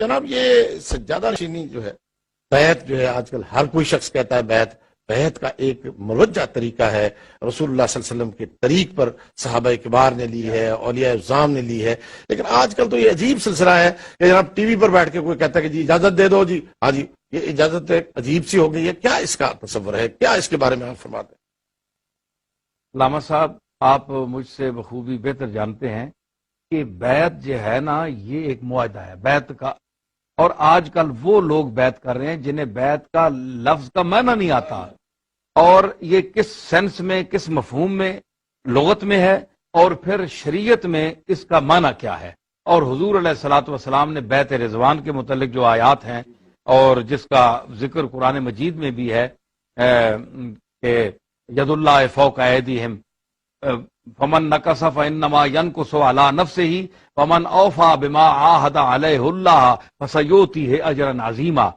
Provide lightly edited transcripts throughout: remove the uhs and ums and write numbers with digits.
جناب یہ سجادہ نشینی جو ہے، بیعت جو ہے آج کل ہر کوئی شخص کہتا ہے بیعت کا ایک مروجہ طریقہ ہے، رسول اللہ صلی اللہ علیہ وسلم کے طریق پر صحابہ کبار نے لی ہے، اولیاء اعظام نے لی ہے، لیکن آج کل تو یہ عجیب سلسلہ ہے کہ جناب ٹی وی پر بیٹھ کے کوئی کہتا ہے کہ جی اجازت دے دو جی، ہاں جی، یہ اجازت ایک عجیب سی ہو گئی ہے، کیا اس کا تصور ہے، کیا اس کے بارے میں آپ فرماتے ہیں؟ علامہ صاحب، آپ مجھ سے بخوبی بہتر جانتے ہیں کہ بیعت جو ہے نا، یہ ایک معاہدہ ہے بیعت کا، اور آج کل وہ لوگ بیعت کر رہے ہیں جنہیں بیعت کا لفظ کا معنی نہیں آتا، اور یہ کس سینس میں، کس مفہوم میں لغت میں ہے، اور پھر شریعت میں اس کا معنی کیا ہے۔ اور حضور علیہ الصلوۃ والسلام نے بیعت رضوان کے متعلق جو آیات ہیں اور جس کا ذکر قرآن مجید میں بھی ہے کہ ید اللہ فوق ایدیہم فمن نکث فانما ینکث علی نفسہ ومن اوفی بما عاہد علیہ اللہ فسیؤتیہ اجرا عظیما۔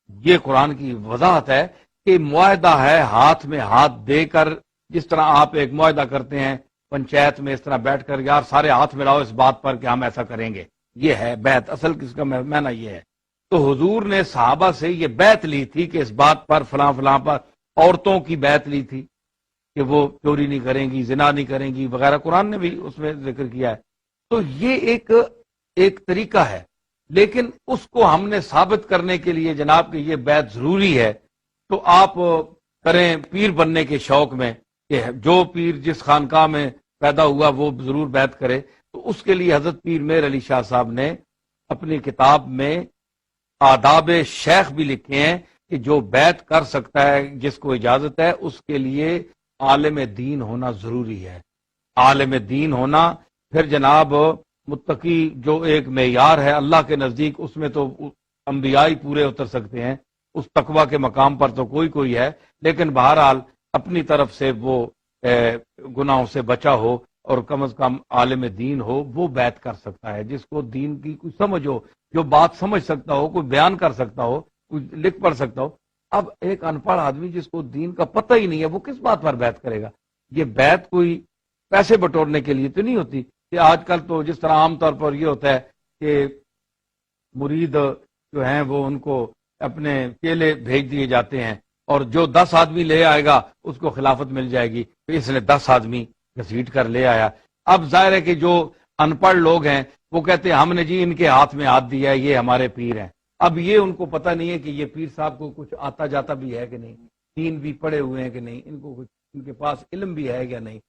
یہ قرآن کی وضاحت ہے کہ معاہدہ ہے ہاتھ میں ہاتھ دے کر، جس طرح آپ ایک معاہدہ کرتے ہیں پنچایت میں، اس طرح بیٹھ کر یار سارے ہاتھ ملاؤ اس بات پر کہ ہم ایسا کریں گے، یہ ہے بیعت۔ اصل کس کا معنی یہ ہے۔ تو حضور نے صحابہ سے یہ بیعت لی تھی کہ اس بات پر فلاں فلاں پر، عورتوں کی بیعت لی تھی کہ وہ چوری نہیں کریں گی، زنا نہیں کریں گی وغیرہ، قرآن نے بھی اس میں ذکر کیا ہے۔ تو یہ ایک طریقہ ہے، لیکن اس کو ہم نے ثابت کرنے کے لیے جناب کہ یہ بیعت ضروری ہے، تو آپ کریں پیر بننے کے شوق میں کہ جو پیر جس خانقاہ میں پیدا ہوا وہ ضرور بیعت کرے، تو اس کے لیے حضرت پیر مہر علی شاہ صاحب نے اپنی کتاب میں آداب شیخ بھی لکھے ہیں کہ جو بیعت کر سکتا ہے، جس کو اجازت ہے، اس کے لیے عالم دین ہونا ضروری ہے۔ عالم دین ہونا، پھر جناب متقی جو ایک معیار ہے اللہ کے نزدیک، اس میں تو انبیاء ہی پورے اتر سکتے ہیں، اس تقوی کے مقام پر تو کوئی ہے، لیکن بہرحال اپنی طرف سے وہ گناہوں سے بچا ہو اور کم از کم عالم دین ہو، وہ بیعت کر سکتا ہے، جس کو دین کی کوئی سمجھ ہو، جو بات سمجھ سکتا ہو، کوئی بیان کر سکتا ہو، کوئی لکھ پڑھ سکتا ہو۔ اب ایک ان پڑھ آدمی جس کو دین کا پتہ ہی نہیں ہے، وہ کس بات پر بیعت کرے گا؟ یہ بیعت کوئی پیسے بٹورنے کے لیے تو نہیں ہوتی کہ آج کل تو جس طرح عام طور پر یہ ہوتا ہے کہ مرید جو ہیں وہ ان کو اپنے کیلے بھیج دیے جاتے ہیں، اور جو 10 آدمی لے آئے گا اس کو خلافت مل جائے گی، تو اس نے 10 آدمی گھسیٹ کر لے آیا۔ اب ظاہر ہے کہ جو ان پڑھ لوگ ہیں وہ کہتے ہیں ہم نے جی ان کے ہاتھ میں ہاتھ دیا ہے، یہ ہمارے پیر ہیں۔ اب یہ ان کو پتہ نہیں ہے کہ یہ پیر صاحب کو کچھ آتا جاتا بھی ہے کہ نہیں، دین بھی پڑھے ہوئے ہیں کہ نہیں، ان کو کچھ ان کے پاس علم بھی ہے یا نہیں۔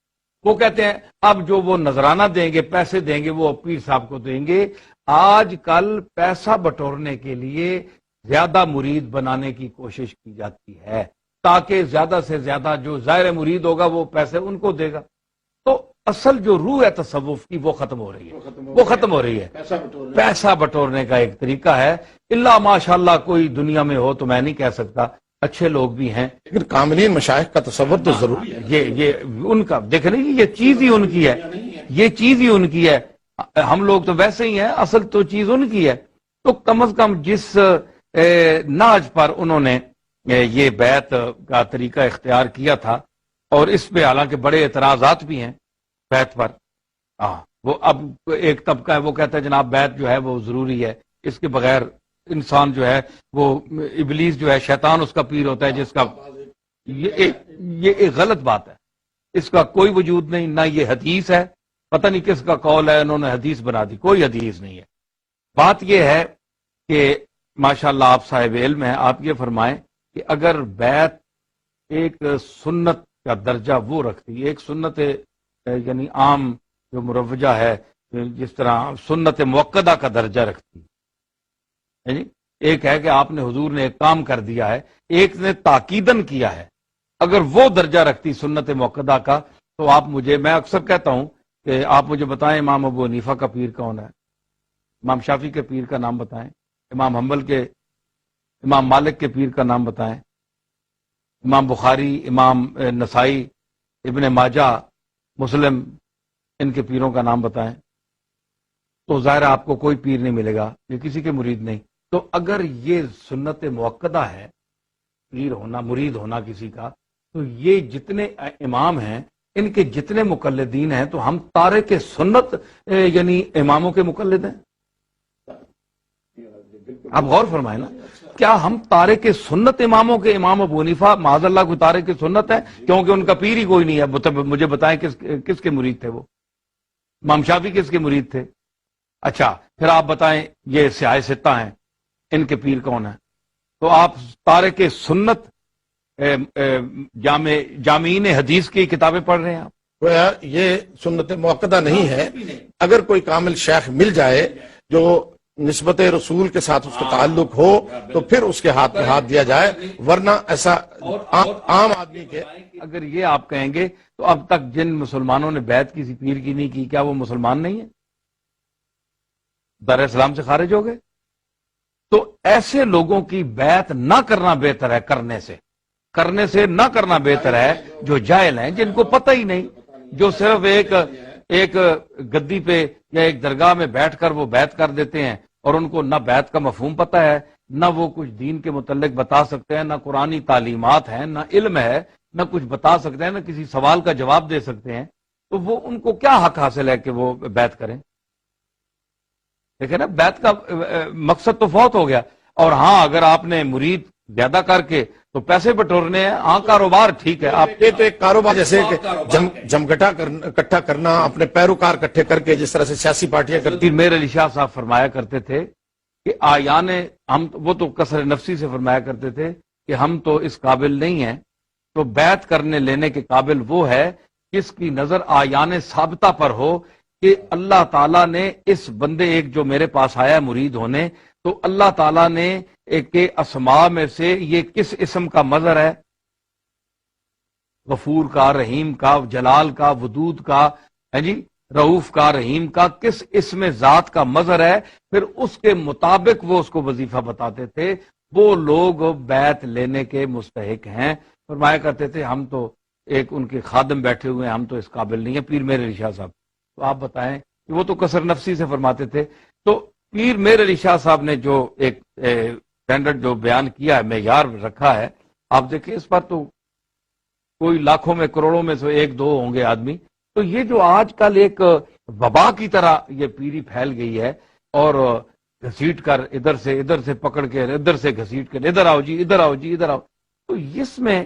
وہ کہتے ہیں اب جو وہ نذرانہ دیں گے، پیسے دیں گے، وہ پیر صاحب کو دیں گے۔ آج کل پیسہ بٹورنے کے لیے زیادہ مرید بنانے کی کوشش کی جاتی ہے، تاکہ زیادہ سے زیادہ جو ظاہر مرید ہوگا وہ پیسے ان کو دے گا۔ تو اصل جو روح ہے تصوف کی وہ ختم ہو رہی ہے، پیسہ بٹورنے کا ایک طریقہ ہے۔ اللہ ماشاءاللہ کوئی دنیا میں ہو تو میں نہیں کہہ سکتا، اچھے لوگ بھی ہیں، لیکن کاملین مشائخ کا تصور تو ضروری ہے۔ یہ ان کا دیکھیں، یہ چیز ہی ان کی ہے، یہ چیز ہی ان کی ہے۔ ہم لوگ تو ویسے ہی ہیں، اصل تو چیز ان کی ہے۔ تو کم از کم جس ناج پر انہوں نے یہ بیعت کا طریقہ اختیار کیا تھا، اور اس پہ حالانکہ بڑے اعتراضات بھی ہیں بیعت پر، وہ اب ایک طبقہ ہے وہ کہتا ہے جناب بیعت جو ہے وہ ضروری ہے، اس کے بغیر انسان جو ہے وہ ابلیس جو ہے شیطان اس کا پیر ہوتا ہے، جس کا یہ ایک غلط بات ہے، اس کا کوئی وجود نہیں، نہ یہ حدیث ہے، پتہ نہیں کس کا قول ہے، انہوں نے حدیث بنا دی، کوئی حدیث نہیں ہے۔ بات یہ ہے کہ ماشاءاللہ آپ صاحب علم ہیں، آپ یہ فرمائیں کہ اگر بیعت ایک سنت کا درجہ وہ رکھتی، ایک سنت یعنی عام جو مروجہ ہے، جس طرح سنت موقدہ کا درجہ رکھتی، ایک ہے کہ آپ نے حضور نے ایک کام کر دیا ہے، ایک نے تاکیدن کیا ہے، اگر وہ درجہ رکھتی سنت موقدہ کا، تو آپ میں اکثر کہتا ہوں کہ آپ مجھے بتائیں امام ابو حنیفہ کا پیر کون ہے، امام شافعی کے پیر کا نام بتائیں، امام حنبل کے، امام مالک کے پیر کا نام بتائیں، امام بخاری، امام نسائی، ابن ماجہ، مسلم، ان کے پیروں کا نام بتائیں، تو ظاہر آپ کو کوئی پیر نہیں ملے گا، یہ کسی کے مرید نہیں۔ تو اگر یہ سنت موقدہ ہے پیر ہونا، مرید ہونا کسی کا، تو یہ جتنے امام ہیں ان کے جتنے مقلدین ہیں، تو ہم تارک سنت یعنی اماموں کے مقلد ہیں۔ آپ غور فرمائیں نا، کیا ہم تارک سنت اماموں کے امام ابو حنیفہ معاذ اللہ کوئی تارک سنت ہے؟ کیونکہ ان کا پیر ہی کوئی نہیں ہے۔ مجھے بتائیں کس کے مرید تھے وہ؟ امام شافعی کس کے مرید تھے؟ اچھا پھر آپ بتائیں یہ سیاہ ستہ ہیں، ان کے پیر کون ہیں؟ تو آپ تارک سنت جامعین حدیث کی کتابیں پڑھ رہے ہیں آپ؟ گویا یہ سنت موقدہ نہیں ہے۔ اگر کوئی کامل شیخ مل جائے جو نسبت رسول کے ساتھ اس کا تعلق ہو تو پھر اس کے ہاتھ میں ہاتھ دیا جائے، ورنہ ایسا عام آدمی کے۔ اگر یہ آپ کہیں گے تو اب تک جن مسلمانوں نے بیعت کسی پیر کی نہیں کی، کیا وہ مسلمان نہیں ہیں؟ دار اسلام سے خارج ہو گئے؟ تو ایسے لوگوں کی بیعت نہ کرنا بہتر ہے کرنے سے نہ کرنا بہتر ہے جو جاہل ہیں، جن کو پتہ ہی نہیں، جو صرف ایک گدی پہ یا ایک درگاہ میں بیٹھ کر وہ بیعت کر دیتے ہیں، اور ان کو نہ بیعت کا مفہوم پتہ ہے، نہ وہ کچھ دین کے متعلق بتا سکتے ہیں، نہ قرآنی تعلیمات ہیں، نہ علم ہے، نہ کچھ بتا سکتے ہیں، نہ کسی سوال کا جواب دے سکتے ہیں، تو وہ ان کو کیا حق حاصل ہے کہ وہ بیعت کریں؟ دیکھیں نا، بیعت کا مقصد تو فوت ہو گیا۔ اور ہاں اگر آپ نے مرید زیادہ کر کے تو پیسے بٹورنے ہیں، ہاں کاروبار ٹھیک ہے، آپ یہ تو ایک کاروبار جیسے کہ اکٹھا کرنا، اپنے پیروکار اکٹھے کر کے جس طرح سے سیاسی پارٹیاں کرتی۔ پیر میر علی شاہ صاحب فرمایا کرتے تھے کہ آیان وہ تو کثر نفسی سے فرمایا کرتے تھے کہ ہم تو اس قابل نہیں ہیں، تو بیعت کرنے لینے کے قابل وہ ہے جس کی نظر آیان ثابتہ پر ہو کہ اللہ تعالیٰ نے اس بندے ایک جو میرے پاس آیا مرید ہونے، تو اللہ تعالیٰ نے ایک کے اسماء میں سے یہ کس اسم کا مظہر ہے؟ غفور کا، رحیم کا، جلال کا، ودود کا، ہے جی، رؤوف کا، رحیم کا، کس اسم ذات کا مظہر ہے؟ پھر اس کے مطابق وہ اس کو وظیفہ بتاتے تھے۔ وہ لوگ بیعت لینے کے مستحق ہیں۔ فرمایا کرتے تھے ہم تو ایک ان کے خادم بیٹھے ہوئے ہیں، ہم تو اس قابل نہیں ہیں، پیر میر علی شاہ صاحب۔ تو آپ بتائیں کہ وہ تو کثر نفسی سے فرماتے تھے۔ تو پیر میر علی شاہ صاحب نے جو ایک اسٹینڈرڈ جو بیان کیا ہے، معیار رکھا ہے، آپ دیکھیں اس پر تو کوئی لاکھوں میں کروڑوں میں سے ایک دو ہوں گے آدمی۔ تو یہ جو آج کل ایک وبا کی طرح یہ پیری پھیل گئی ہے، اور گھسیٹ کر ادھر سے پکڑ کے ادھر سے گھسیٹ کر ادھر آؤ جی ادھر آؤ جی ادھر آؤ، تو اس میں